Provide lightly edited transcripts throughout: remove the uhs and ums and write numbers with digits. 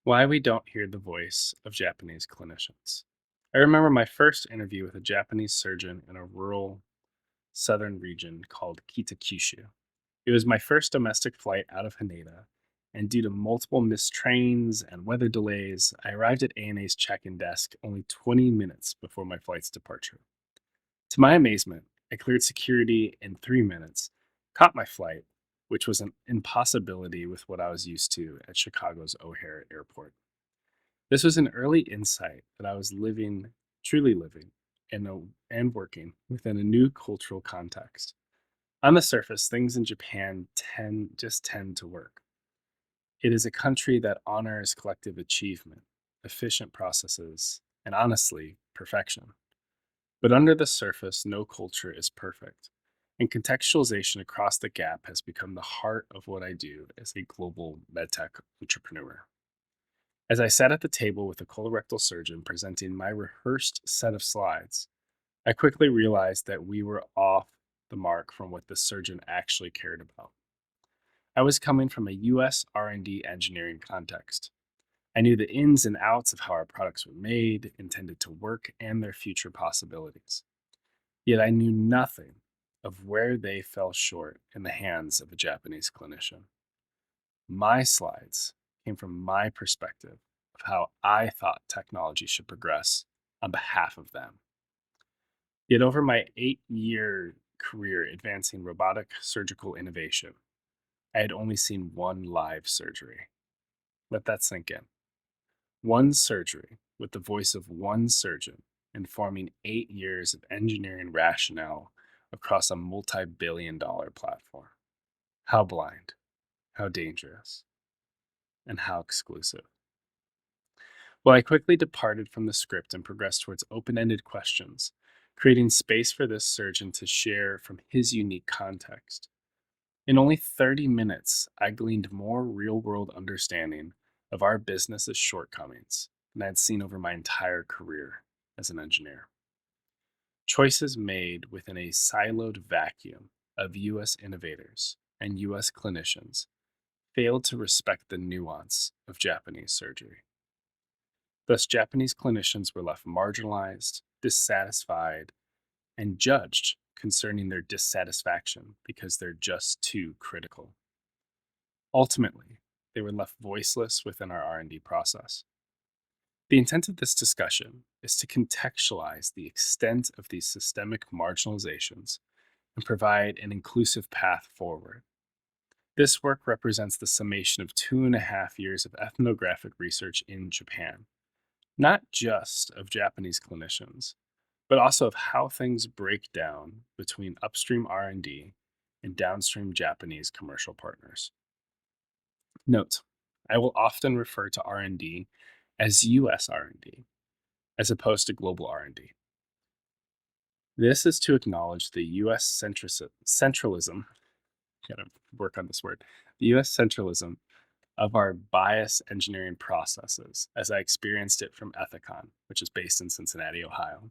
Why we don't hear the voice of Japanese clinicians. I remember my first interview with a Japanese surgeon in a rural southern region called Kitakyushu. It was my first domestic flight out of Haneda, and due to multiple missed trains and weather delays, I arrived at ANA's check-in desk only 20 minutes before my flight's departure. To my amazement, I cleared security in 3 minutes, caught my flight, which was an impossibility with what I was used to at Chicago's O'Hare Airport. This was an early insight that I was living, truly living, and working within a new cultural context. On the surface, things in Japan tend to work. It is a country that honors collective achievement, efficient processes, and honestly, perfection. But under the surface, no culture is perfect. And contextualization across the gap has become the heart of what I do as a global medtech entrepreneur. As I sat at the table with a colorectal surgeon presenting my rehearsed set of slides, I quickly realized that we were off the mark from what the surgeon actually cared about. I was coming from a US R&D engineering context. I knew the ins and outs of how our products were made, intended to work, and their future possibilities. Yet I knew nothing of where they fell short in the hands of a Japanese clinician. My slides came from my perspective of how I thought technology should progress on behalf of them. Yet, over my 8-year career advancing robotic surgical innovation, I had only seen one live surgery. Let that sink in. One surgery with the voice of one surgeon informing 8 years of engineering rationale across a multi billion-dollar platform. How blind, how dangerous, and how exclusive. Well, I quickly departed from the script and progressed towards open ended questions, creating space for this surgeon to share from his unique context. In only 30 minutes, I gleaned more real world understanding of our business's shortcomings than I had seen over my entire career as an engineer. Choices made within a siloed vacuum of US innovators and US clinicians failed to respect the nuance of Japanese surgery. Thus, Japanese clinicians were left marginalized, dissatisfied, and judged concerning their dissatisfaction because they're just too critical. Ultimately, they were left voiceless within our R&D process. The intent of this discussion is to contextualize the extent of these systemic marginalizations and provide an inclusive path forward. This work represents the summation of 2.5 years of ethnographic research in Japan, not just of Japanese clinicians, but also of how things break down between upstream R&D and downstream Japanese commercial partners. Note, I will often refer to R&D as US R&D as opposed to global R&D. This is to acknowledge the US centralism, gotta work on this word, the US centralism of our bias engineering processes as I experienced it from Ethicon, which is based in Cincinnati, Ohio.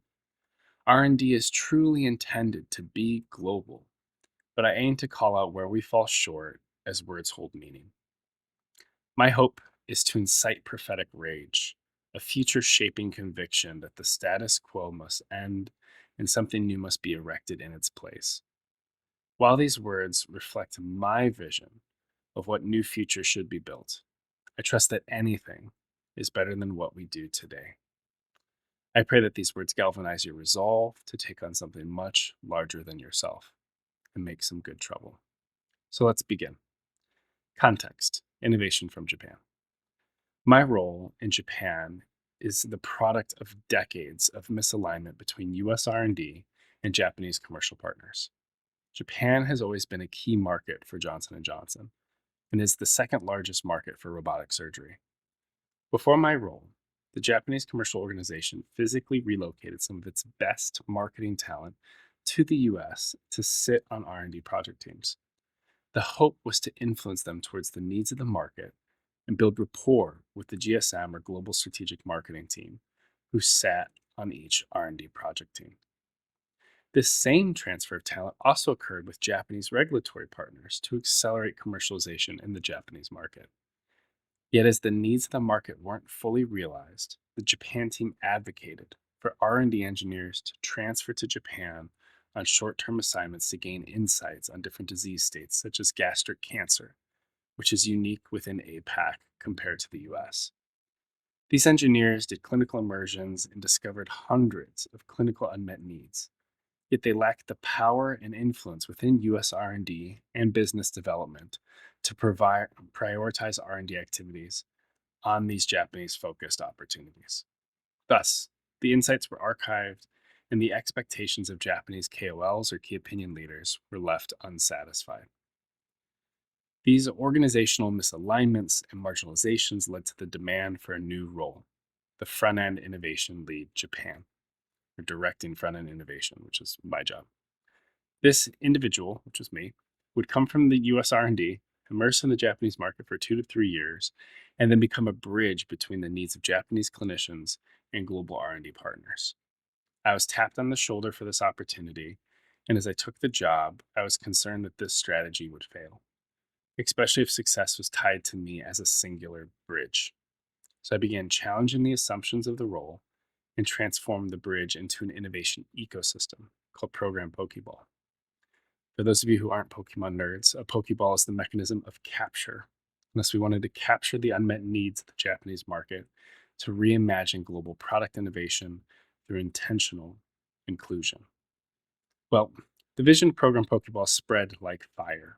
R&D is truly intended to be global, but I aim to call out where we fall short as words hold meaning. My hope is to incite prophetic rage, a future shaping conviction that the status quo must end and something new must be erected in its place. While these words reflect my vision of what new future should be built, I trust that anything is better than what we do today. I pray that these words galvanize your resolve to take on something much larger than yourself and make some good trouble. So let's begin. Context: innovation from Japan. My role in Japan is the product of decades of misalignment between US R&D and Japanese commercial partners. Japan has always been a key market for Johnson Johnson and is the second largest market for robotic surgery. Before my role, the Japanese commercial organization physically relocated some of its best marketing talent to the US to sit on R&D project teams. The hope was to influence them towards the needs of the market and build rapport with the GSM or Global Strategic Marketing team, who sat on each R&D project team. This same transfer of talent also occurred with Japanese regulatory partners to accelerate commercialization in the Japanese market. Yet as the needs of the market weren't fully realized, the Japan team advocated for R&D engineers to transfer to Japan on short-term assignments to gain insights on different disease states such as gastric cancer, which is unique within APAC compared to the US. These engineers did clinical immersions and discovered hundreds of clinical unmet needs. Yet they lacked the power and influence within US R&D and business development to prioritize R&D activities on these Japanese focused opportunities. Thus, the insights were archived and the expectations of Japanese KOLs or key opinion leaders were left unsatisfied. These organizational misalignments and marginalizations led to the demand for a new role, the front end innovation lead Japan, or directing front end innovation, which is my job. This individual, which was me, would come from the US R&D, immerse in the Japanese market for 2 to 3 years, and then become a bridge between the needs of Japanese clinicians and global R&D partners. I was tapped on the shoulder for this opportunity, and as I took the job, I was concerned that this strategy would fail, especially if success was tied to me as a singular bridge. So I began challenging the assumptions of the role and transformed the bridge into an innovation ecosystem called Program Pokeball. For those of you who aren't Pokemon nerds, a Pokeball is the mechanism of capture. Unless we wanted to capture the unmet needs of the Japanese market to reimagine global product innovation through intentional inclusion. Well, the vision program Pokeball spread like fire,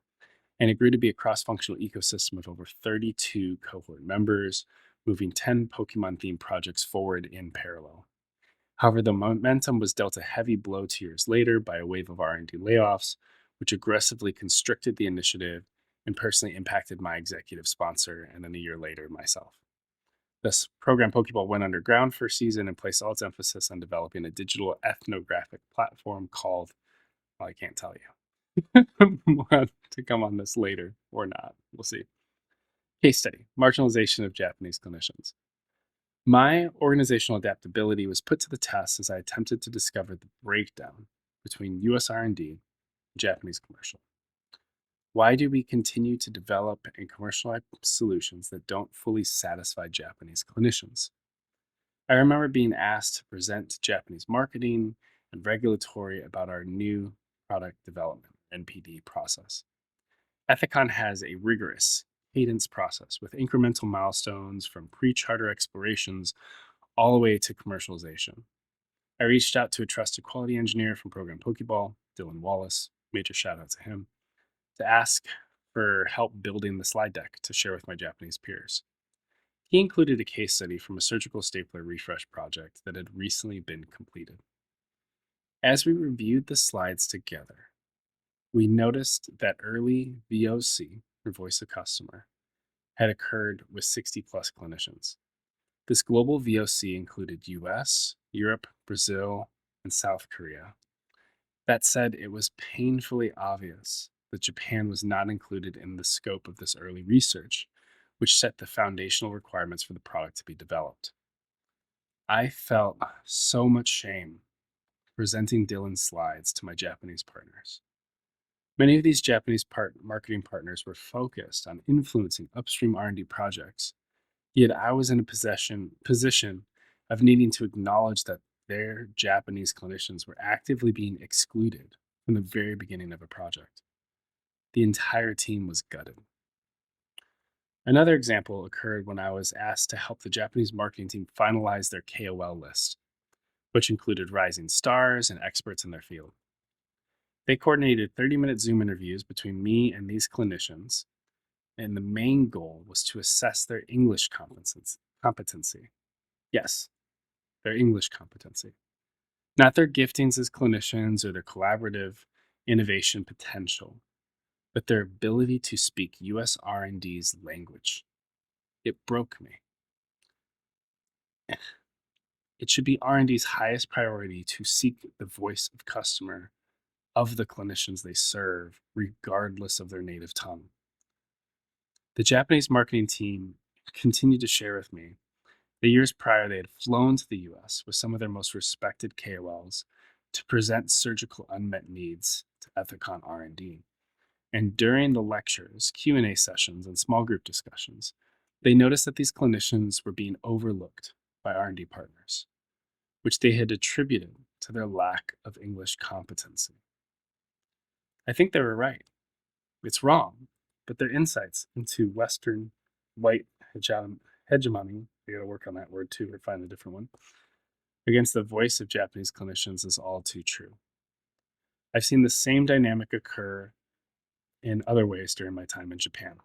and it grew to be a cross-functional ecosystem of over 32 cohort members, moving 10 Pokemon-themed projects forward in parallel. However, the momentum was dealt a heavy blow 2 years later by a wave of R&D layoffs, which aggressively constricted the initiative and personally impacted my executive sponsor, and then a year later, myself. This program, Pokeball, went underground for a season and placed all its emphasis on developing a digital ethnographic platform called, well, I can't tell you. More to come on this later, or not. We'll see. Case study, marginalization of Japanese clinicians. My organizational adaptability was put to the test as I attempted to discover the breakdown between US R&D and Japanese commercial. Why do we continue to develop and commercialize solutions that don't fully satisfy Japanese clinicians? I remember being asked to present to Japanese marketing and regulatory about our new product development (NPD) process. Ethicon has a rigorous cadence process with incremental milestones from pre-charter explorations all the way to commercialization. I reached out to a trusted quality engineer from Program Pokeball, Dylan Wallace, major shout out to him, to ask for help building the slide deck to share with my Japanese peers. He included a case study from a surgical stapler refresh project that had recently been completed. As we reviewed the slides together, we noticed that early VOC, or voice of customer, had occurred with 60 plus clinicians. This global VOC included US, Europe, Brazil, and South Korea. That said, it was painfully obvious that Japan was not included in the scope of this early research, which set the foundational requirements for the product to be developed. I felt so much shame presenting Dylan's slides to my Japanese partners. Many of these Japanese marketing partners were focused on influencing upstream R&D projects, yet I was in a position of needing to acknowledge that their Japanese clinicians were actively being excluded from the very beginning of a project. The entire team was gutted. Another example occurred when I was asked to help the Japanese marketing team finalize their KOL list, which included rising stars and experts in their field. They coordinated 30-minute Zoom interviews between me and these clinicians, and the main goal was to assess their English competency. Yes, their English competency. Not their giftings as clinicians or their collaborative innovation potential, but their ability to speak US R&D's language. It broke me. It should be R&D's highest priority to seek the voice of customer of the clinicians they serve, regardless of their native tongue. The Japanese marketing team continued to share with me the years prior they had flown to the US with some of their most respected KOLs to present surgical unmet needs to Ethicon R&D. And during the lectures, Q&A sessions, and small group discussions, They noticed that these clinicians were being overlooked by R&D partners, which they had attributed to their lack of English competency. I think they were right. It's wrong, but their insights into Western white hegemony, we gotta work on that word too, or find a different one, against the voice of Japanese clinicians is all too true. I've seen the same dynamic occur in other ways during my time in Japan.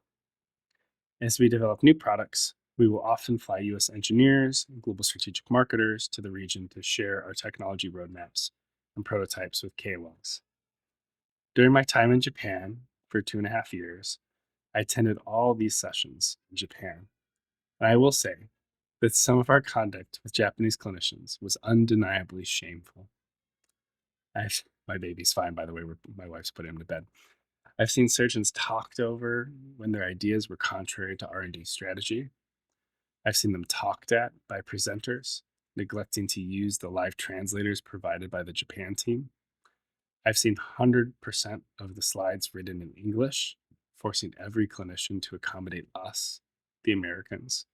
As we develop new products, we will often fly US engineers and global strategic marketers to the region to share our technology roadmaps and prototypes with KOLs. During my time in Japan for 2.5 years, I attended all these sessions in Japan. And I will say that some of our conduct with Japanese clinicians was undeniably shameful. My baby's fine, by the way. My wife's put him to bed. I've seen surgeons talked over when their ideas were contrary to R&D strategy. I've seen them talked at by presenters, neglecting to use the live translators provided by the Japan team. I've seen 100% of the slides written in English, forcing every clinician to accommodate us, the Americans.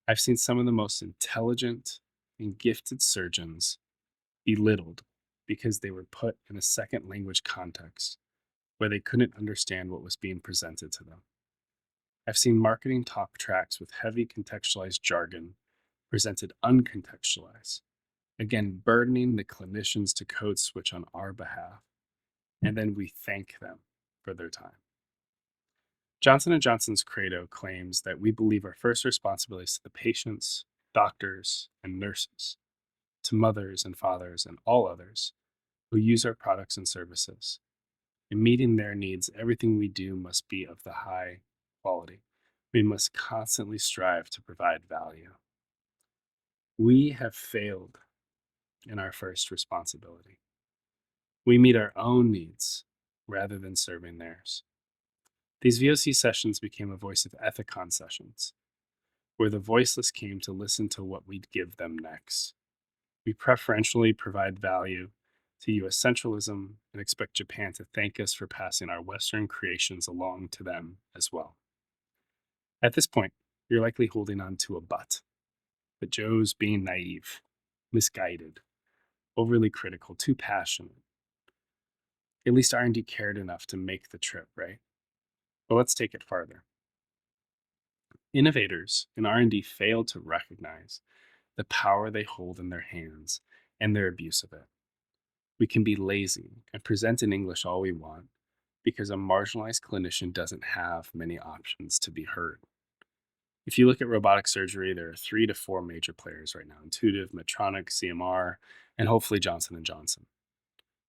I've seen some of the most intelligent and gifted surgeons belittled because they were put in a second language context where they couldn't understand what was being presented to them. I've seen marketing talk tracks with heavy contextualized jargon presented uncontextualized, again, burdening the clinicians to code switch on our behalf, and then we thank them for their time. Johnson Johnson's credo claims that we believe our first responsibility is to the patients, doctors, and nurses, to mothers and fathers and all others who use our products and services. In meeting their needs, everything we do must be of the high quality. We must constantly strive to provide value. We have failed in our first responsibility. We meet our own needs rather than serving theirs. These VOC sessions became a voice of ethicon sessions, where the voiceless came to listen to what we'd give them next. We preferentially provide value to US centralism and expect Japan to thank us for passing our Western creations along to them as well. At this point, you're likely holding on to a but Joe's being naive, misguided, overly critical, too passionate. At least R&D cared enough to make the trip, right? But let's take it farther. Innovators in R&D fail to recognize the power they hold in their hands and their abuse of it. We can be lazy and present in English all we want because a marginalized clinician doesn't have many options to be heard. If you look at robotic surgery, there are 3 to 4 major players right now: Intuitive, Medtronic, CMR, and hopefully Johnson Johnson.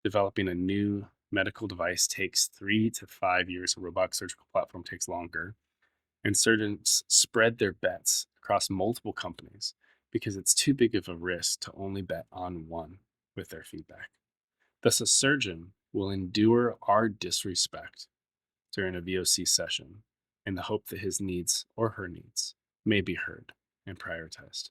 Developing a new medical device takes 3 to 5 years. A robotic surgical platform takes longer. And surgeons spread their bets across multiple companies because it's too big of a risk to only bet on one with their feedback. Thus, a surgeon will endure our disrespect during a VOC session in the hope that his needs or her needs may be heard and prioritized.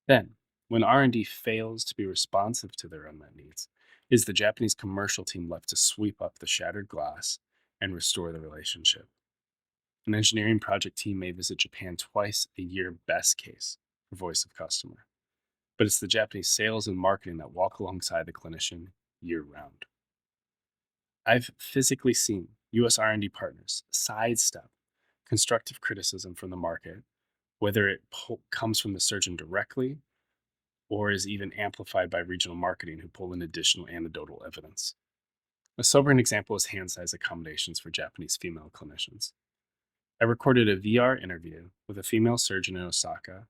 Then, when R&D fails to be responsive to their unmet needs, is the Japanese commercial team left to sweep up the shattered glass and restore the relationship? An engineering project team may visit Japan twice a year, best case, for voice of customer. But it's the Japanese sales and marketing that walk alongside the clinician year round. I've physically seen US R&D partners sidestep constructive criticism from the market, whether it comes from the surgeon directly or is even amplified by regional marketing who pull in additional anecdotal evidence. A sobering example is hand size accommodations for Japanese female clinicians. I recorded a VR interview with a female surgeon in Osaka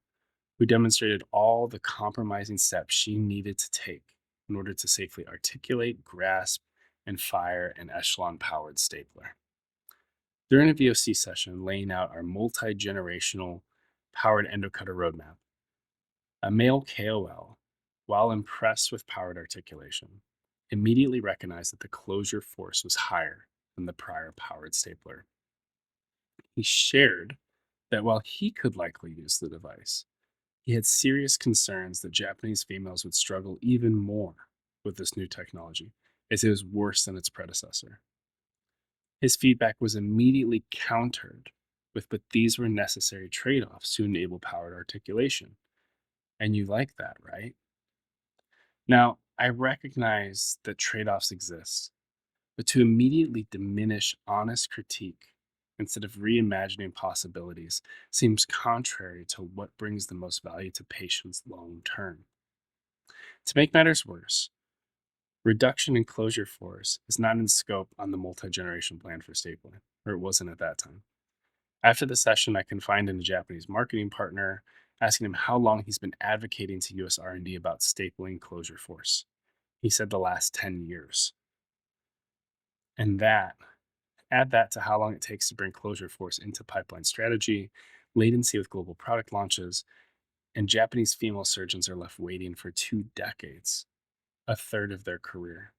who demonstrated all the compromising steps she needed to take in order to safely articulate, grasp, and fire an echelon-powered stapler. During a VOC session laying out our multi-generational powered endocutter roadmap, a male KOL, while impressed with powered articulation, immediately recognized that the closure force was higher than the prior powered stapler. He shared that while he could likely use the device, he had serious concerns that Japanese females would struggle even more with this new technology, as it was worse than its predecessor. His feedback was immediately countered but these were necessary trade offs to enable powered articulation. And you like that, right? Now, I recognize that trade offs exist, but to immediately diminish honest critique instead of reimagining possibilities seems contrary to what brings the most value to patients long term. To make matters worse, reduction in closure force is not in scope on the multi generation plan for stapling, or it wasn't at that time. After the session, I confided in a Japanese marketing partner, asking him how long he's been advocating to US R&D about stapling closure force. He said the last 10 years. And add that to how long it takes to bring closure force into pipeline strategy, latency with global product launches, and Japanese female surgeons are left waiting for 2 decades, a third of their career.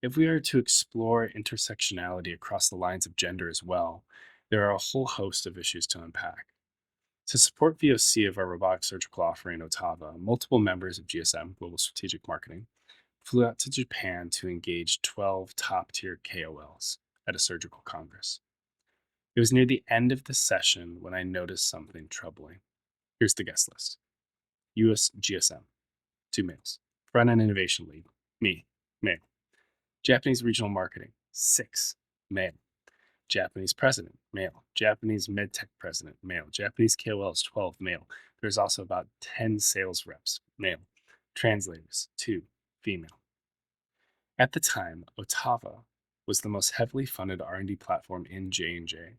If we are to explore intersectionality across the lines of gender as well, there are a whole host of issues to unpack. To support VOC of our robotic surgical offering, Otava, multiple members of GSM, Global Strategic Marketing, flew out to Japan to engage 12 top tier KOLs at a surgical congress. It was near the end of the session when I noticed something troubling. Here's the guest list: US GSM, 2 males. Front end innovation lead, me, male. Japanese regional marketing, 6, male. Japanese president, male. Japanese MedTech president, male. Japanese KOLs, 12, male. There's also about 10 sales reps, male. Translators, 2, female. At the time, Otava was the most heavily funded R&D platform in J&J,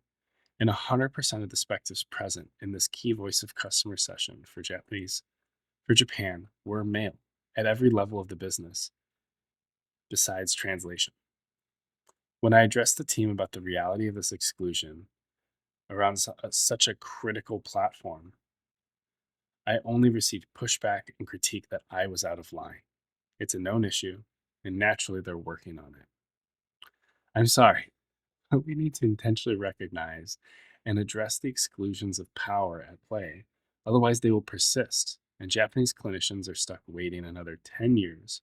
and 100% of the spectives present in this key voice of customer session for Japan were male at every level of the business besides translation. When I addressed the team about the reality of this exclusion around such a critical platform, I only received pushback and critique that I was out of line. It's a known issue, and naturally they're working on it. I'm sorry, but we need to intentionally recognize and address the exclusions of power at play. Otherwise, they will persist, and Japanese clinicians are stuck waiting another 10 years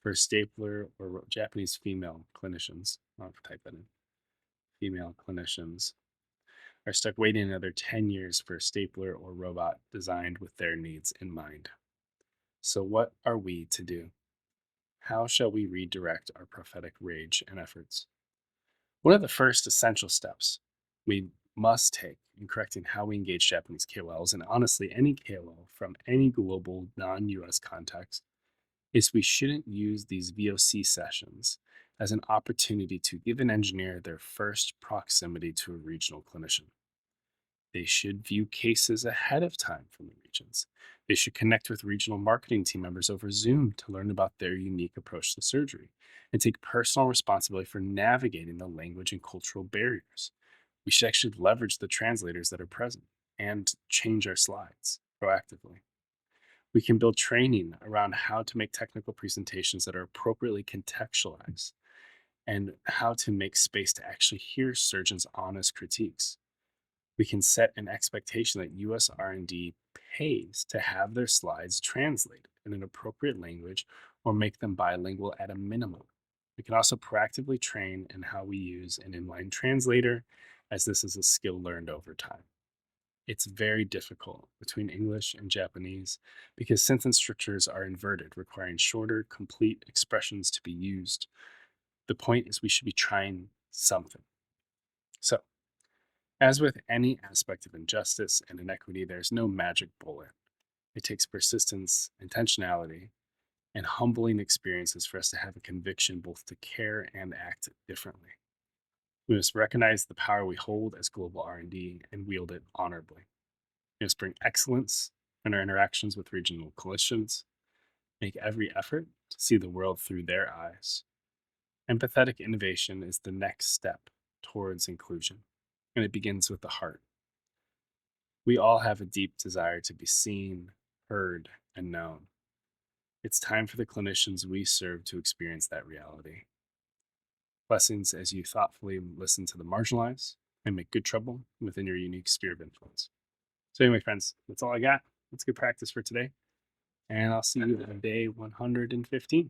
for a stapler, or Japanese female clinicians, I'll type that in, female clinicians are stuck waiting another 10 years for a stapler or robot designed with their needs in mind. So, what are we to do? How shall we redirect our prophetic rage and efforts? One of the first essential steps we must take in correcting how we engage Japanese KOLs, and honestly any KOL from any global non US context, is we shouldn't use these VOC sessions as an opportunity to give an engineer their first proximity to a regional clinician. They should view cases ahead of time from the regions. They should connect with regional marketing team members over Zoom to learn about their unique approach to surgery and take personal responsibility for navigating the language and cultural barriers. We should actually leverage the translators that are present and change our slides proactively. We can build training around how to make technical presentations that are appropriately contextualized and how to make space to actually hear surgeons' honest critiques. We can set an expectation that US R&D pays to have their slides translated in an appropriate language or make them bilingual at a minimum. We can also proactively train in how we use an inline translator, as this is a skill learned over time. It's very difficult between English and Japanese because sentence structures are inverted, requiring shorter, complete expressions to be used. The point is we should be trying something. So, as with any aspect of injustice and inequity, there's no magic bullet. It takes persistence, intentionality, and humbling experiences for us to have a conviction both to care and act differently. We must recognize the power we hold as global R&D and wield it honorably. We must bring excellence in our interactions with regional clinicians, make every effort to see the world through their eyes. Empathetic innovation is the next step towards inclusion, and it begins with the heart. We all have a deep desire to be seen, heard, and known. It's time for the clinicians we serve to experience that reality. Blessings as you thoughtfully listen to the marginalized and make good trouble within your unique sphere of influence. So, anyway, friends, that's all I got. That's good practice for today. And I'll see you on day 115.